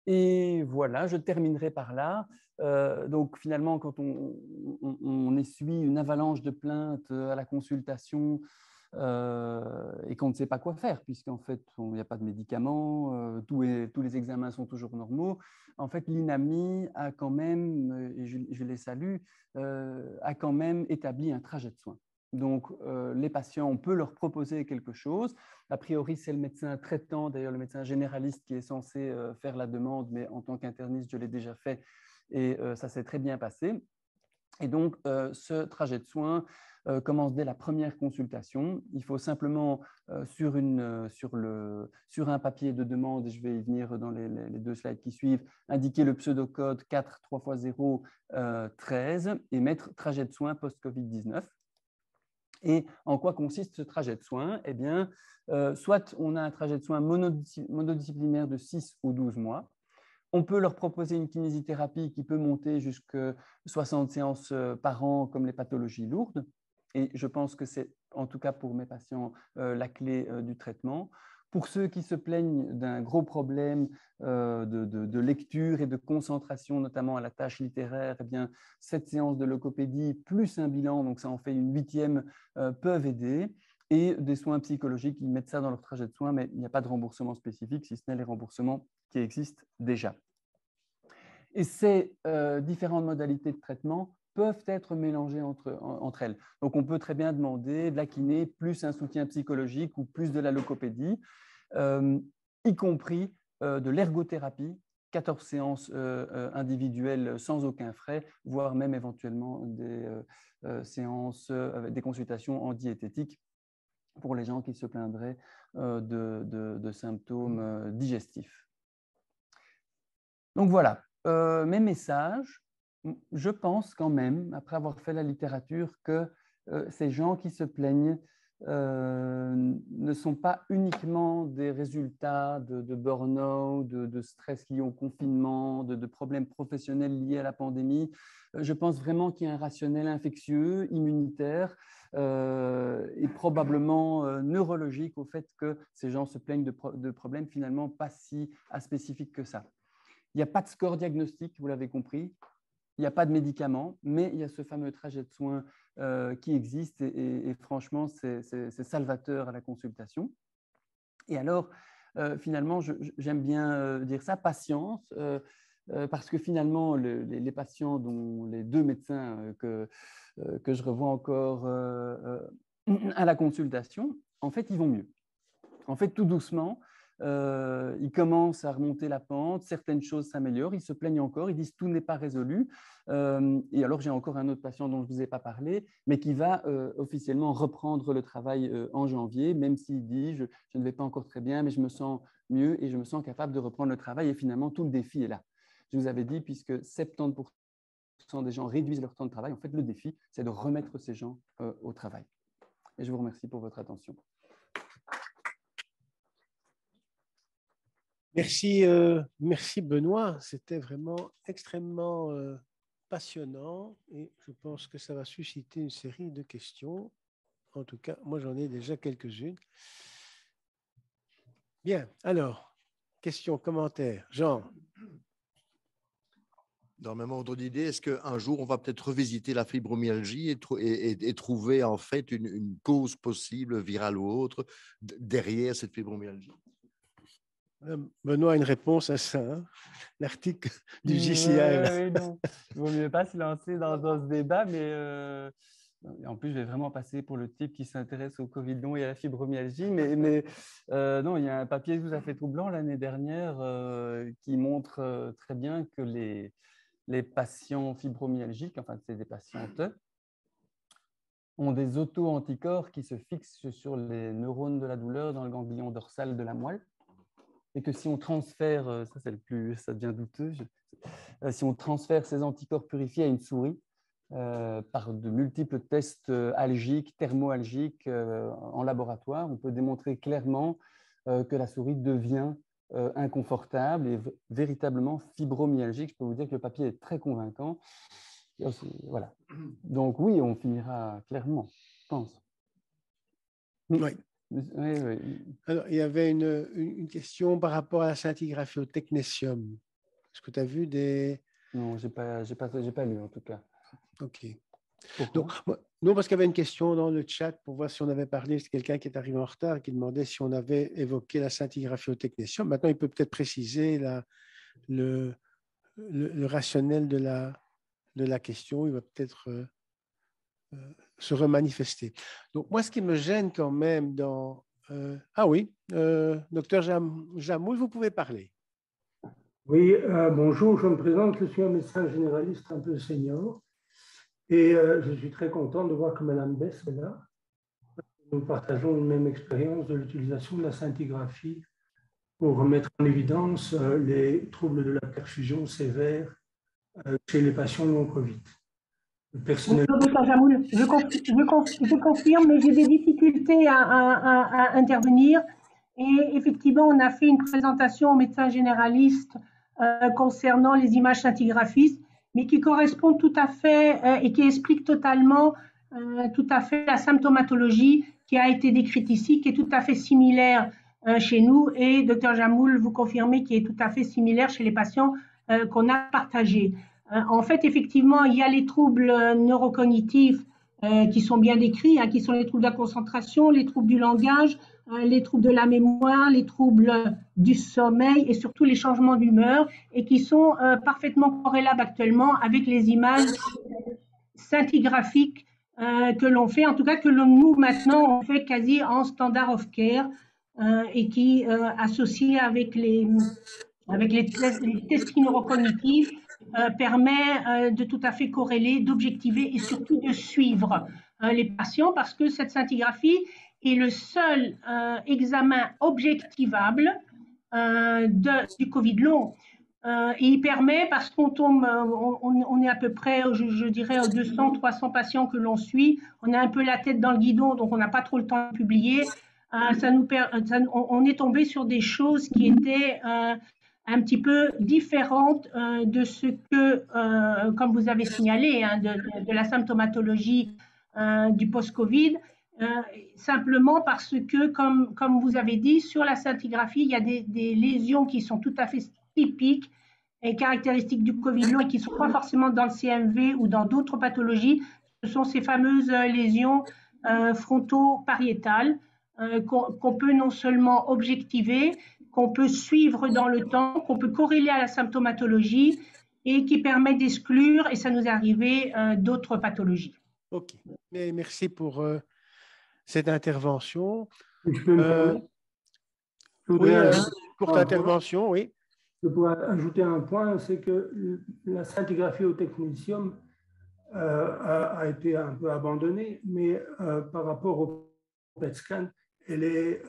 Et voilà, je terminerai par là. Donc finalement, quand on essuie une avalanche de plaintes à la consultation et qu'on ne sait pas quoi faire, puisqu'en fait, il n'y a pas de médicaments, tous les examens sont toujours normaux, en fait, l'INAMI a quand même, et je les salue, a quand même établi un trajet de soins. Donc, les patients, on peut leur proposer quelque chose. A priori, c'est le médecin traitant, d'ailleurs le médecin généraliste qui est censé faire la demande, mais en tant qu'interniste, je l'ai déjà fait et ça s'est très bien passé. Et donc, ce trajet de soins commence dès la première consultation. Il faut simplement, sur un papier de demande, et je vais y venir dans les 2 slides qui suivent, indiquer le pseudocode 4 3x0 13 et mettre trajet de soins post-Covid-19. Et en quoi consiste ce trajet de soins? Eh bien, soit on a un trajet de soins monodisciplinaire de 6 ou 12 mois. On peut leur proposer une kinésithérapie qui peut monter jusqu'à 60 séances par an, comme les pathologies lourdes. Et je pense que c'est, en tout cas pour mes patients, la clé du traitement. Pour ceux qui se plaignent d'un gros problème de lecture et de concentration, notamment à la tâche littéraire, eh bien, 7 séances de logopédie plus un bilan, donc ça en fait une 8e, peuvent aider. Et des soins psychologiques, ils mettent ça dans leur trajet de soins, mais il n'y a pas de remboursement spécifique, si ce n'est les remboursements qui existent déjà. Et ces différentes modalités de traitement peuvent être mélangées entre elles. Donc, on peut très bien demander de la kiné plus un soutien psychologique ou plus de la logopédie, y compris de l'ergothérapie, 14 séances individuelles sans aucun frais, voire même éventuellement des séances, des consultations en diététique pour les gens qui se plaindraient de symptômes digestifs. Donc voilà, mes messages, je pense quand même, après avoir fait la littérature, que ces gens qui se plaignent ne sont pas uniquement des résultats de burn-out, de stress lié au confinement, de problèmes professionnels liés à la pandémie. Je pense vraiment qu'il y a un rationnel infectieux, immunitaire et probablement neurologique au fait que ces gens se plaignent de problèmes finalement pas si aspécifiques que ça. Il n'y a pas de score diagnostique, vous l'avez compris. Il n'y a pas de médicaments, mais il y a ce fameux trajet de soins qui existe et franchement, c'est salvateur à la consultation. Et alors, finalement, j'aime bien dire ça, patience, parce que finalement, les patients dont les 2 médecins que je revois encore à la consultation, en fait, ils vont mieux. En fait, tout doucement, ils commencent à remonter la pente, certaines choses s'améliorent, ils se plaignent encore, ils disent tout n'est pas résolu. Et alors, j'ai encore un autre patient dont je ne vous ai pas parlé, mais qui va officiellement reprendre le travail en janvier, même s'il dit je ne vais pas encore très bien, mais je me sens mieux et je me sens capable de reprendre le travail. Et finalement, tout le défi est là. Je vous avais dit, puisque 70% des gens réduisent leur temps de travail, en fait, le défi, c'est de remettre ces gens au travail. Et je vous remercie pour votre attention. Merci Benoît, c'était vraiment extrêmement passionnant et je pense que ça va susciter une série de questions. En tout cas, moi, j'en ai déjà quelques-unes. Bien, alors, questions, commentaires. Jean? Dans le même ordre d'idée, est-ce qu'un jour, on va peut-être revisiter la fibromyalgie et trouver en fait une cause possible, virale ou autre, derrière cette fibromyalgie? Benoît a une réponse à ça, hein? L'article du JCI. Non, il vaut mieux pas se lancer dans ce débat, mais en plus, je vais vraiment passer pour le type qui s'intéresse au Covid long et à la fibromyalgie. Mais non, il y a un papier tout à fait troublant l'année dernière qui montre très bien que les patients fibromyalgiques, enfin, c'est des patientes, ont des auto-anticorps qui se fixent sur les neurones de la douleur dans le ganglion dorsal de la moelle. Et que si on transfère, ça c'est ça devient douteux, si on transfère ces anticorps purifiés à une souris par de multiples tests algiques, thermoalgiques en laboratoire, on peut démontrer clairement que la souris devient inconfortable et véritablement fibromyalgique. Je peux vous dire que le papier est très convaincant. Voilà. Donc oui, on finira clairement, je pense. Oui. Oui. Alors, il y avait une question par rapport à la scintigraphie au technétium. Est-ce que tu as vu des... Non, j'ai pas lu en tout cas. Ok. Pourquoi? Non, parce qu'il y avait une question dans le chat pour voir si on avait parlé, c'est quelqu'un qui est arrivé en retard et qui demandait si on avait évoqué la scintigraphie au technétium. Maintenant, il peut peut-être préciser le rationnel de la question. Il va peut-être se remanifester. Donc, moi, ce qui me gêne quand même dans... docteur Jamoul, vous pouvez parler. Oui, bonjour, je me présente, je suis un médecin généraliste un peu senior et je suis très content de voir que Mme Bess est là. Nous partageons une même expérience de l'utilisation de la scintigraphie pour remettre en évidence les troubles de la perfusion sévères chez les patients non-Covid. Bonjour, Dr Jamoul, je confirme, mais j'ai des difficultés à intervenir. Et effectivement, on a fait une présentation aux médecins généralistes concernant les images scintigraphistes, mais qui correspond tout à fait et qui explique totalement tout à fait la symptomatologie qui a été décrite ici, qui est tout à fait similaire chez nous. Et Dr Jamoul, vous confirmez qu'il est tout à fait similaire chez les patients qu'on a partagés. En fait, effectivement, il y a les troubles neurocognitifs qui sont bien décrits, qui sont les troubles de la concentration, les troubles du langage, les troubles de la mémoire, les troubles du sommeil et surtout les changements d'humeur et qui sont parfaitement corrélables actuellement avec les images scintigraphiques que l'on fait, en tout cas que nous maintenant on fait quasi en standard of care et qui associé avec les tests neurocognitifs permet de tout à fait corréler, d'objectiver et surtout de suivre les patients parce que cette scintigraphie est le seul examen objectivable du Covid long. Et il permet, parce qu'on tombe, on est à peu près, je dirais, aux 200, 300 patients que l'on suit, on a un peu la tête dans le guidon, donc on n'a pas trop le temps de publier. On est tombé sur des choses qui étaient un petit peu différente de ce que, comme vous avez signalé, de la symptomatologie du post-Covid, simplement parce que, comme vous avez dit, sur la scintigraphie, il y a des lésions qui sont tout à fait typiques et caractéristiques du Covid long et qui ne sont pas forcément dans le CMV ou dans d'autres pathologies. Ce sont ces fameuses lésions fronto-pariétales qu'on peut non seulement objectiver, qu'on peut suivre dans le temps, qu'on peut corréler à la symptomatologie et qui permet d'exclure, et ça nous est arrivé, d'autres pathologies. OK. Merci pour cette intervention. Je peux me permettre? Oui, courte intervention, oui. Je pourrais ajouter un point, c'est que la scintigraphie au technétium a été un peu abandonnée, mais par rapport au PET scan, elle est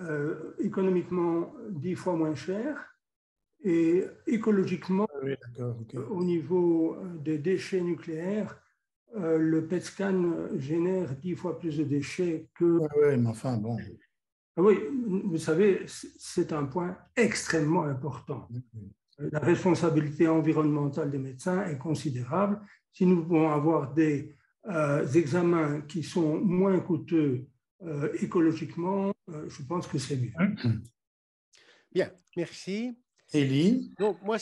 économiquement 10 fois moins chère et écologiquement, au niveau des déchets nucléaires, le PET scan génère 10 fois plus de déchets que... Oui, mais enfin, bon... Oui, vous savez, c'est un point extrêmement important. La responsabilité environnementale des médecins est considérable si nous pouvons avoir des examens qui sont moins coûteux écologiquement, je pense que c'est mieux. Bien, merci. Élie? Donc, moi,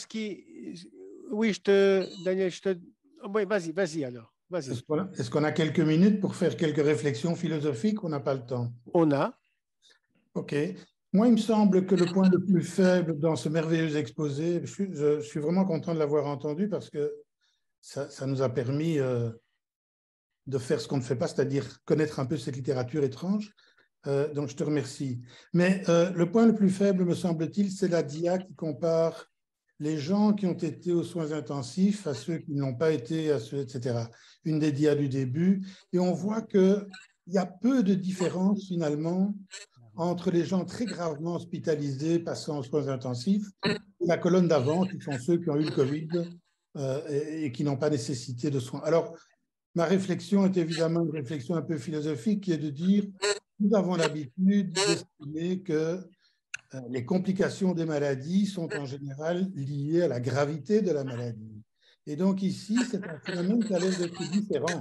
oui, Daniel, oui, vas-y alors. Vas-y. Est-ce qu'on a quelques minutes pour faire quelques réflexions philosophiques ou on n'a pas le temps? On a. OK. Moi, il me semble que le point le plus faible dans ce merveilleux exposé, je suis vraiment content de l'avoir entendu parce que ça nous a permis de faire ce qu'on ne fait pas, c'est-à-dire connaître un peu cette littérature étrange. Donc, je te remercie. Mais le point le plus faible, me semble-t-il, c'est la dia qui compare les gens qui ont été aux soins intensifs à ceux qui n'ont pas été, à ceux, etc. Une des dias du début. Et on voit qu'il y a peu de différence, finalement, entre les gens très gravement hospitalisés passant aux soins intensifs et la colonne d'avant, qui sont ceux qui ont eu le Covid et qui n'ont pas nécessité de soins. Alors, ma réflexion est évidemment une réflexion un peu philosophique qui est de dire nous avons l'habitude d'estimer que les complications des maladies sont en général liées à la gravité de la maladie. Et donc ici, c'est un phénomène qui a l'air d'être différent,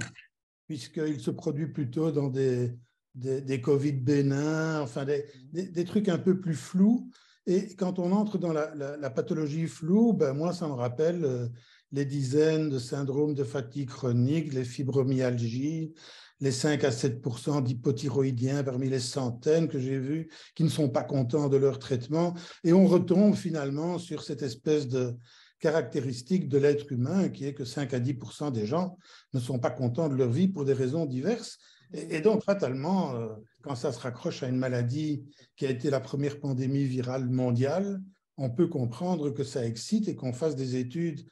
puisqu'il se produit plutôt dans des Covid bénins, enfin des trucs un peu plus flous. Et quand on entre dans la pathologie floue, ben moi, ça me rappelle les dizaines de syndromes de fatigue chronique, les fibromyalgies, les 5 à 7% d'hypothyroïdiens parmi les centaines que j'ai vus qui ne sont pas contents de leur traitement. Et on retombe finalement sur cette espèce de caractéristique de l'être humain qui est que 5 à 10% des gens ne sont pas contents de leur vie pour des raisons diverses. Et donc, fatalement, quand ça se raccroche à une maladie qui a été la première pandémie virale mondiale, on peut comprendre que ça excite et qu'on fasse des études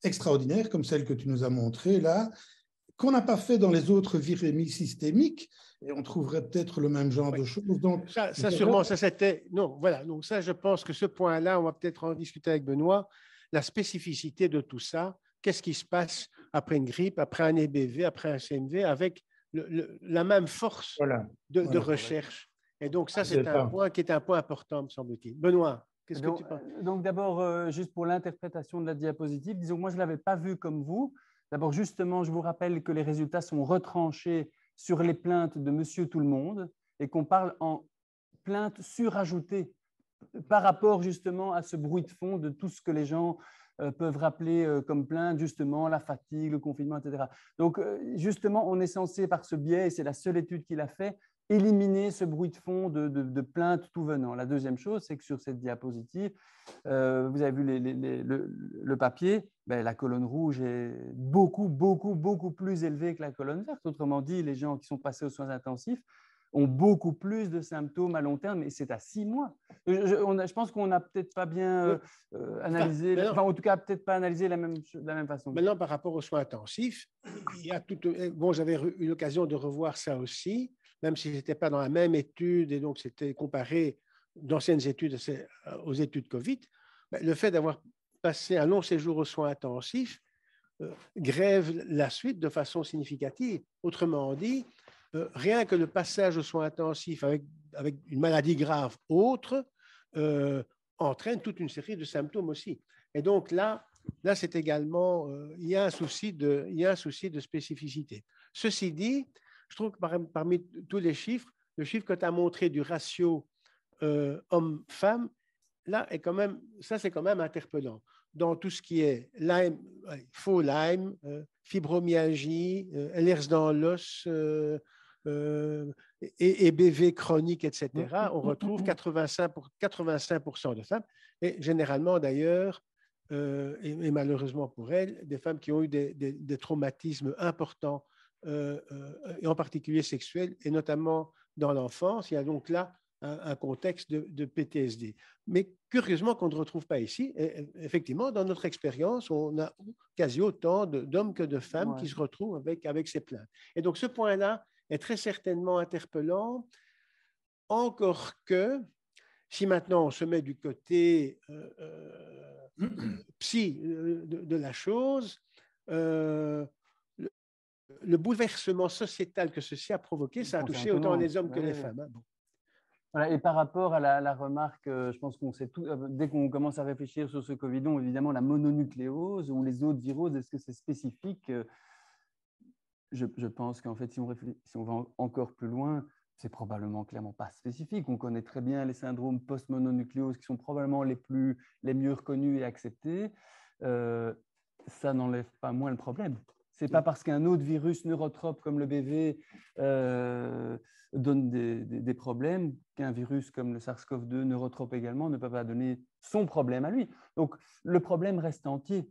extraordinaires comme celle que tu nous as montrée là, qu'on n'a pas fait dans les autres virémies systémiques, et on trouverait peut-être le même genre de choses. Donc, ça sûrement, ça c'était... Non, voilà. Donc ça, je pense que ce point-là, on va peut-être en discuter avec Benoît, la spécificité de tout ça, qu'est-ce qui se passe après une grippe, après un EBV, après un CMV, avec la même force de recherche. Et donc ça, c'est un point qui est un point important, me semble-t-il. Benoît, qu'est-ce que tu penses? Donc d'abord, juste pour l'interprétation de la diapositive, disons que moi, je ne l'avais pas vue comme vous. D'abord, justement, je vous rappelle que les résultats sont retranchés sur les plaintes de Monsieur Tout-le-Monde et qu'on parle en plaintes surajoutées par rapport justement à ce bruit de fond de tout ce que les gens peuvent rappeler comme plainte, justement, la fatigue, le confinement, etc. Donc, justement, on est censé, par ce biais, et c'est la seule étude qu'il a fait, éliminer ce bruit de fond de plaintes tout venant. La deuxième chose, c'est que sur cette diapositive, vous avez vu le papier, ben, la colonne rouge est beaucoup, beaucoup, beaucoup plus élevée que la colonne verte. Autrement dit, les gens qui sont passés aux soins intensifs ont beaucoup plus de symptômes à long terme, et c'est à 6 mois. Je pense qu'on n'a peut-être pas bien analysé, enfin, en tout cas, peut-être pas analysé de la même façon. Maintenant, par rapport aux soins intensifs, il y a bon, j'avais eu l'occasion de revoir ça aussi, même si ce n'était pas dans la même étude, et donc c'était comparé d'anciennes études aux études Covid. Le fait d'avoir passé un long séjour aux soins intensifs grève la suite de façon significative. Autrement dit, rien que le passage aux soins intensifs avec une maladie grave autre entraîne toute une série de symptômes aussi. Et donc là c'est également, il y a un souci de spécificité. Ceci dit, je trouve que parmi tous les chiffres, le chiffre que tu as montré du ratio homme-femme, là, c'est quand même interpellant. Dans tout ce qui est Lyme, faux Lyme, fibromyalgie, LERS dans l'os, EBV chronique, etc., on retrouve 85% de femmes, et généralement d'ailleurs, et malheureusement pour elles, des femmes qui ont eu des traumatismes importants, et en particulier sexuels, et notamment dans l'enfance. Il y a donc là un contexte de PTSD. Mais curieusement qu'on ne retrouve pas ici. Et effectivement, dans notre expérience, on a quasi autant d'hommes que de femmes qui se retrouvent avec ces plaintes. Et donc ce point-là est très certainement interpellant, encore que si maintenant on se met du côté psy de la chose, le bouleversement sociétal que ceci a provoqué, ça a touché autant les hommes que les femmes. Bon. Voilà, et par rapport à la remarque, je pense qu'on sait tout, dès qu'on commence à réfléchir sur ce Covid long, évidemment, la mononucléose ou les autres viroses, est-ce que c'est spécifique? Je pense qu'en fait, si on va encore plus loin, c'est probablement clairement pas spécifique. On connaît très bien les syndromes post-mononucléose qui sont probablement les mieux reconnus et acceptés. Ça n'enlève pas moins le problème. Ce n'est pas parce qu'un autre virus neurotrope comme le BV donne des problèmes qu'un virus comme le SARS-CoV-2 neurotrope également ne peut pas donner son problème à lui. Donc, le problème reste entier.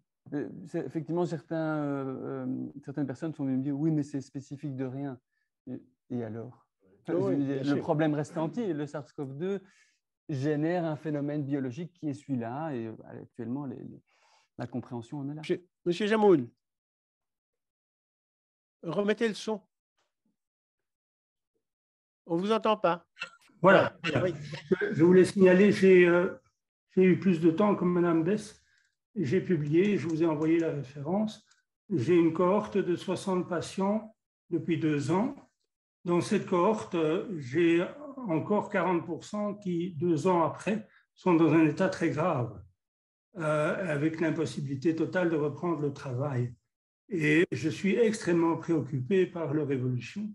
Effectivement, certaines personnes sont venues me dire « oui, mais c'est spécifique de rien ». Et alors? Le problème reste entier. Le SARS-CoV-2 génère un phénomène biologique qui est celui-là et actuellement, la compréhension en est là. Monsieur Jamoul, remettez le son. On ne vous entend pas. Voilà. Oui. Je voulais signaler, j'ai eu plus de temps que Mme Bess. J'ai publié, je vous ai envoyé la référence. J'ai une cohorte de 60 patients depuis 2 ans. Dans cette cohorte, j'ai encore 40% qui, 2 ans après, sont dans un état très grave, avec l'impossibilité totale de reprendre le travail. Et je suis extrêmement préoccupé par leur évolution.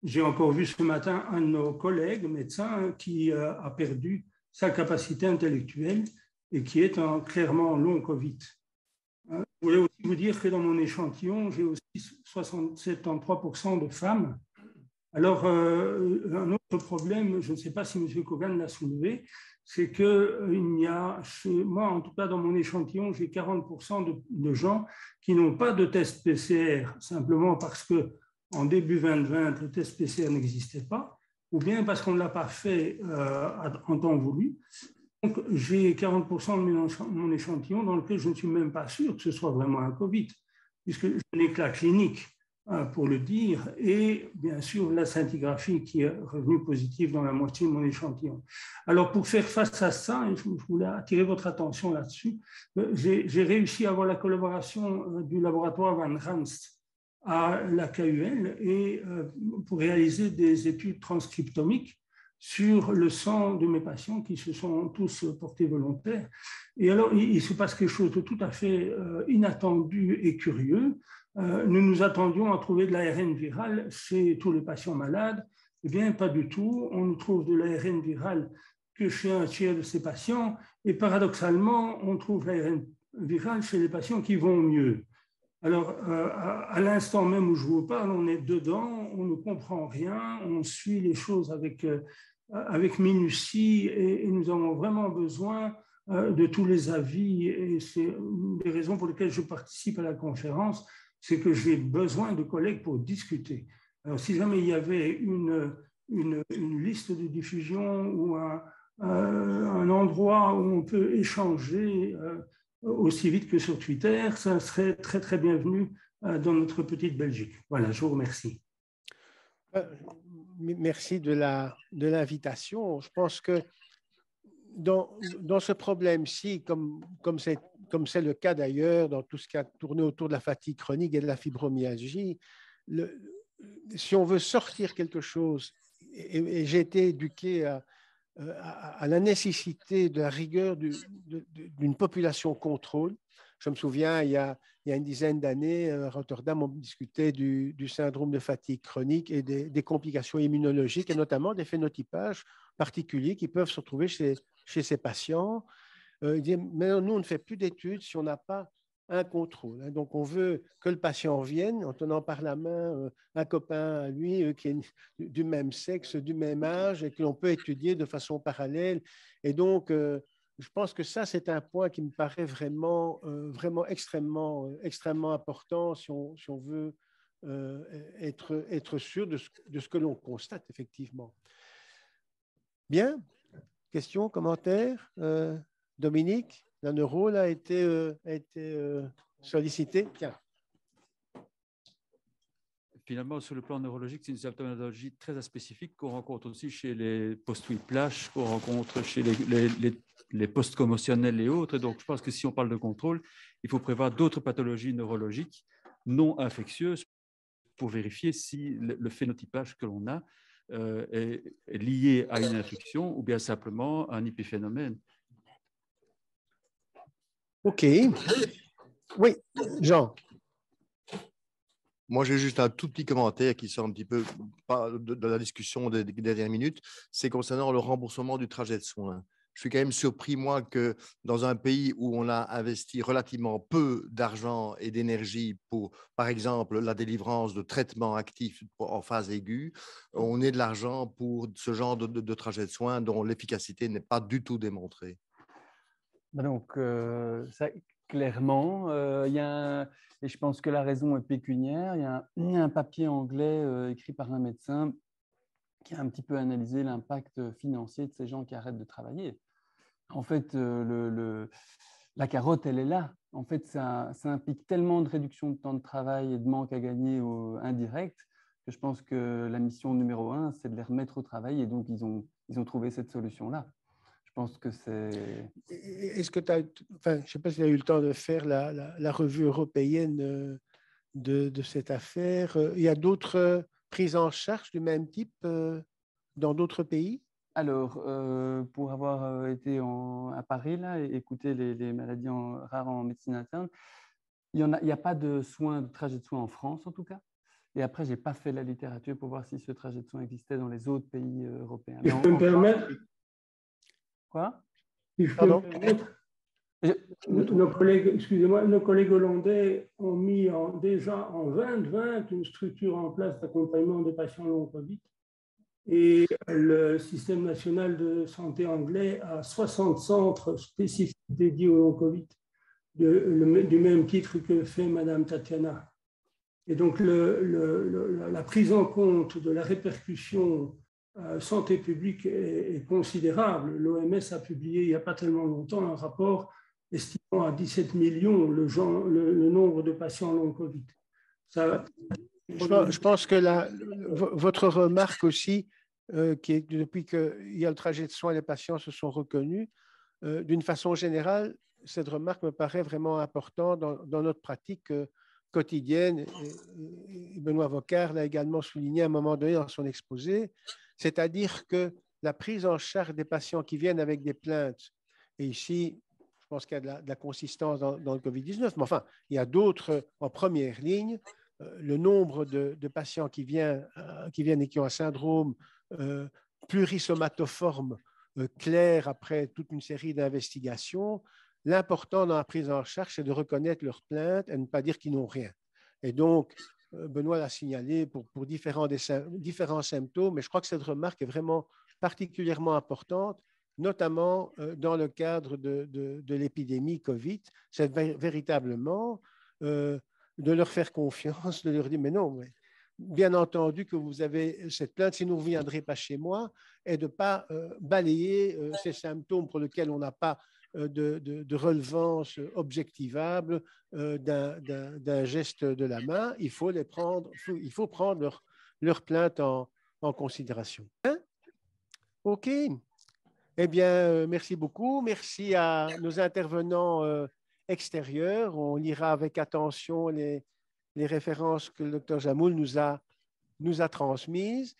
J'ai encore vu ce matin un de nos collègues médecins qui a perdu sa capacité intellectuelle et qui est clairement long Covid. Je voulais aussi vous dire que dans mon échantillon, j'ai aussi 73% de femmes. Alors, un autre problème, je ne sais pas si M. Kogan l'a soulevé, c'est qu'il y a, moi en tout cas dans mon échantillon, j'ai 40% de gens qui n'ont pas de test PCR, simplement parce qu'en début 2020, le test PCR n'existait pas, ou bien parce qu'on ne l'a pas fait en temps voulu. Donc, j'ai 40% de mon échantillon dans lequel je ne suis même pas sûr que ce soit vraiment un Covid, puisque je n'ai que la clinique pour le dire, et bien sûr la scintigraphie qui est revenue positive dans la moitié de mon échantillon. Alors, pour faire face à ça, je voulais attirer votre attention là-dessus, j'ai réussi à avoir la collaboration du laboratoire Van Ranst à la KUL et pour réaliser des études transcriptomiques sur le sang de mes patients qui se sont tous portés volontaires. Et alors, il se passe quelque chose de tout à fait inattendu et curieux. Nous nous attendions à trouver de l'ARN viral chez tous les patients malades. Eh bien, pas du tout. On ne trouve de l'ARN viral que chez un tiers de ces patients. Et paradoxalement, on trouve l'ARN viral chez les patients qui vont mieux. Alors, à l'instant même où je vous parle, on est dedans, on ne comprend rien, on suit les choses avec minutie et nous avons vraiment besoin de tous les avis. Et c'est une des raisons pour lesquelles je participe à la conférence, c'est que j'ai besoin de collègues pour discuter. Alors, si jamais il y avait une liste de diffusion ou un endroit où on peut échanger aussi vite que sur Twitter, ça serait très, très bienvenu dans notre petite Belgique. Voilà, je vous remercie. Merci de l'invitation. Je pense que dans ce problème-ci, comme c'est le cas d'ailleurs dans tout ce qui a tourné autour de la fatigue chronique et de la fibromyalgie, si on veut sortir quelque chose, et j'ai été éduqué à la nécessité de la rigueur d'une population contrôle. Je me souviens, il y a une dizaine d'années, à Rotterdam, on discutait du syndrome de fatigue chronique et des complications immunologiques, et notamment des phénotypages particuliers qui peuvent se retrouver chez ces patients. Il dit, mais nous, on ne fait plus d'études si on n'a pas un contrôle. Donc, on veut que le patient vienne en tenant par la main un copain à lui qui est du même sexe, du même âge, et que l'on peut étudier de façon parallèle. Et donc, je pense que ça, c'est un point qui me paraît vraiment extrêmement important si on veut être sûr de ce que l'on constate, effectivement. Bien. Questions, commentaires? Dominique, la neuro a été sollicité. Tiens. Finalement, sur le plan neurologique, c'est une symptomatologie très spécifique qu'on rencontre aussi chez les post-whiplash, qu'on rencontre chez les post-commotionnels et autres. Et donc, je pense que si on parle de contrôle, il faut prévoir d'autres pathologies neurologiques non infectieuses pour vérifier si le phénotypage que l'on a est lié à une infection ou bien simplement un épiphénomène. OK. Oui, Jean. Moi, j'ai juste un tout petit commentaire qui sort un petit peu pas de la discussion des dernières minutes. C'est concernant le remboursement du trajet de soins. Je suis quand même surpris, moi, que dans un pays où on a investi relativement peu d'argent et d'énergie pour, par exemple, la délivrance de traitements actifs en phase aiguë, on ait de l'argent pour ce genre de trajet de soins dont l'efficacité n'est pas du tout démontrée. Donc, ça, clairement, et je pense que la raison est pécuniaire. Il y a un papier anglais écrit par un médecin qui a un petit peu analysé l'impact financier de ces gens qui arrêtent de travailler. En fait, la carotte, elle est là. En fait, ça implique tellement de réduction de temps de travail et de manque à gagner indirect que je pense que la mission numéro 1, c'est de les remettre au travail. Et donc, ils ont trouvé cette solution-là. Je pense que c'est… Est-ce que tu as… Enfin, je ne sais pas si tu as eu le temps de faire la revue européenne de cette affaire. Il y a d'autres prises en charge du même type dans d'autres pays? Alors, pour avoir été à Paris là, et écouter les maladies rares en médecine interne, il n'y a pas de trajet de soins en France en tout cas. Et après, je n'ai pas fait la littérature pour voir si ce trajet de soins existait dans les autres pays européens. Je peux me permettre? Quoi? Si je peux me permettre, nos collègues hollandais ont mis déjà en 2020 une structure en place d'accompagnement des patients long Covid. Et le système national de santé anglais a 60 centres spécifiques dédiés au long Covid, du même titre que fait Madame Tatiana. Et donc, la prise en compte de la répercussion santé publique est considérable. L'OMS a publié il n'y a pas tellement longtemps un rapport estimant à 17 millions le nombre de patients long Covid. Je pense que votre remarque aussi, qui est depuis qu'il y a le trajet de soins, les patients se sont reconnus, d'une façon générale, cette remarque me paraît vraiment importante dans notre pratique quotidienne. Et Benoît Vocard l'a également souligné à un moment donné dans son exposé, c'est-à-dire que la prise en charge des patients qui viennent avec des plaintes, et ici, je pense qu'il y a de la consistance dans le COVID-19, mais enfin, il y a d'autres en première ligne. Le nombre de patients qui viennent et qui ont un syndrome plurisomatoforme clair après toute une série d'investigations, l'important dans la prise en charge, c'est de reconnaître leurs plaintes et ne pas dire qu'ils n'ont rien. Et donc, Benoît l'a signalé pour différents symptômes, mais je crois que cette remarque est vraiment particulièrement importante, notamment dans le cadre de l'épidémie COVID. C'est véritablement de leur faire confiance, de leur dire, mais non, bien entendu que vous avez cette plainte, sinon vous ne viendrez pas chez moi, et de ne pas balayer ces symptômes pour lesquels on n'a pas de relevance objectivable d'un geste de la main. Il faut prendre leur plainte en considération. Hein? OK. Eh bien, merci beaucoup. Merci à nos intervenants extérieurs. On lira avec attention les références que le docteur Jamoul nous a transmises.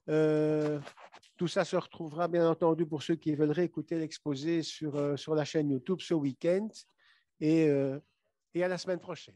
Tout ça se retrouvera, bien entendu, pour ceux qui veulent réécouter l'exposé sur la chaîne YouTube ce week-end. Et à la semaine prochaine.